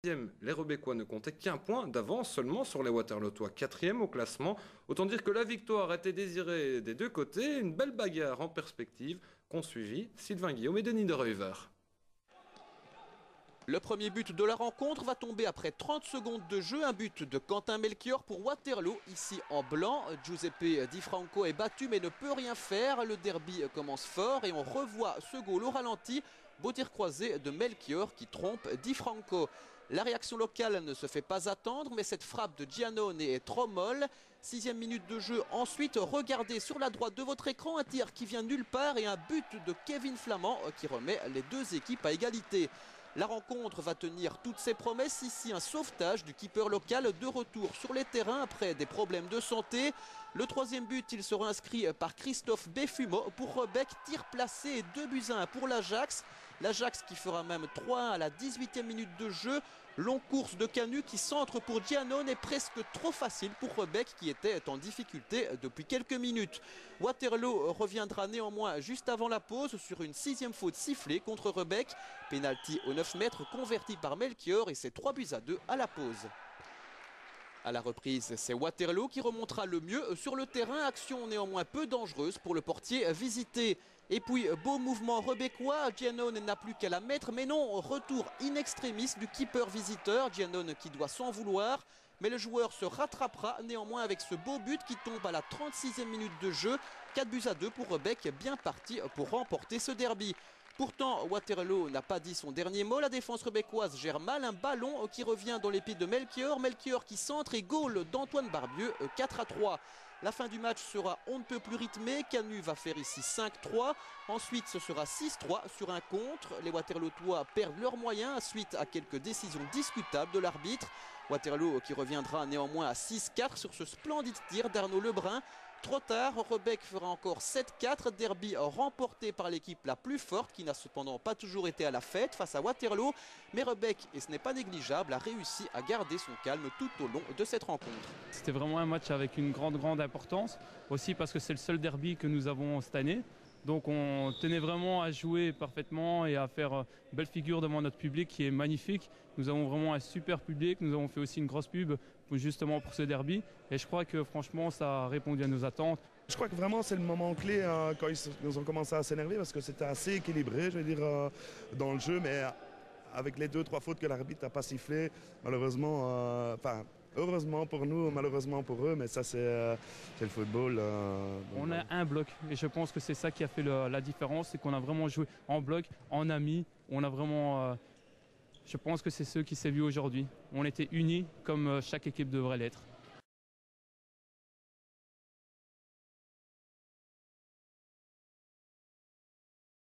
Les Rebecquois ne comptaient qu'un point d'avance seulement sur les Waterlootois, 4e au classement. Autant dire que la victoire était désirée des deux côtés. Une belle bagarre en perspective qu'ont suivi Sylvain Guillaume et Denis de Ruyver. Le premier but de la rencontre va tomber après 30 secondes de jeu. Un but de Quentin Melchior pour Waterloo, ici en blanc. Giuseppe Di Franco est battu mais ne peut rien faire. Le derby commence fort et on revoit ce goal au ralenti. Beau tir croisé de Melchior qui trompe Di Franco. La réaction locale ne se fait pas attendre, mais cette frappe de Giannone est trop molle. 6e minute de jeu. Ensuite, regardez sur la droite de votre écran un tir qui vient nulle part et un but de Kevin Flamand qui remet les deux équipes à égalité. La rencontre va tenir toutes ses promesses. Ici, un sauvetage du keeper local de retour sur les terrains après des problèmes de santé. Le 3e but, il sera inscrit par Christophe Béfumo pour Rebec. Tir placé et 2-1 pour l'Ajax. L'Ajax qui fera même 3-1 à la 18e minute de jeu. Long course de Canu qui centre pour Giannone est presque trop facile pour Rebec qui était en difficulté depuis quelques minutes. Waterloo reviendra néanmoins juste avant la pause sur une 6e faute sifflée contre Rebec. Penalty aux 9 mètres converti par Melchior et c'est 3-2 à la pause. À la reprise, c'est Waterloo qui remontera le mieux sur le terrain. Action néanmoins peu dangereuse pour le portier visité. Et puis, beau mouvement rebecquois. Giannone n'a plus qu'à la mettre. Mais non, retour in extremis du keeper visiteur. Giannone qui doit s'en vouloir. Mais le joueur se rattrapera néanmoins avec ce beau but qui tombe à la 36e minute de jeu. 4-2 pour Rebec, bien parti pour remporter ce derby. Pourtant, Waterloo n'a pas dit son dernier mot. La défense rebecquoise gère mal un ballon qui revient dans les pieds de Melchior. Melchior qui centre et goal d'Antoine Barbieux, 4-3. La fin du match sera on ne peut plus rythmée. Canu va faire ici 5-3. Ensuite, ce sera 6-3 sur un contre. Les Waterlootois perdent leurs moyens suite à quelques décisions discutables de l'arbitre. Waterloo qui reviendra néanmoins à 6-4 sur ce splendide tir d'Arnaud Lebrun. Trop tard, Rebec fera encore 7-4, derby remporté par l'équipe la plus forte qui n'a cependant pas toujours été à la fête face à Waterloo. Mais Rebec, et ce n'est pas négligeable, a réussi à garder son calme tout au long de cette rencontre. C'était vraiment un match avec une grande importance, aussi parce que c'est le seul derby que nous avons cette année. Donc on tenait vraiment à jouer parfaitement et à faire belle figure devant notre public qui est magnifique. Nous avons vraiment un super public, nous avons fait aussi une grosse pub justement pour ce derby. Et je crois que franchement ça a répondu à nos attentes. Je crois que vraiment c'est le moment clé quand ils ont commencé à s'énerver parce que c'était assez équilibré, je veux dire, dans le jeu. Mais avec les 2-3 fautes que l'arbitre n'a pas sifflé, malheureusement, heureusement pour nous, malheureusement pour eux, mais ça c'est le football. On a un bloc et je pense que c'est ça qui a fait la différence, c'est qu'on a vraiment joué en bloc, en amis. On a vraiment, je pense que c'est ce qui s'est vu aujourd'hui. On était unis comme chaque équipe devrait l'être.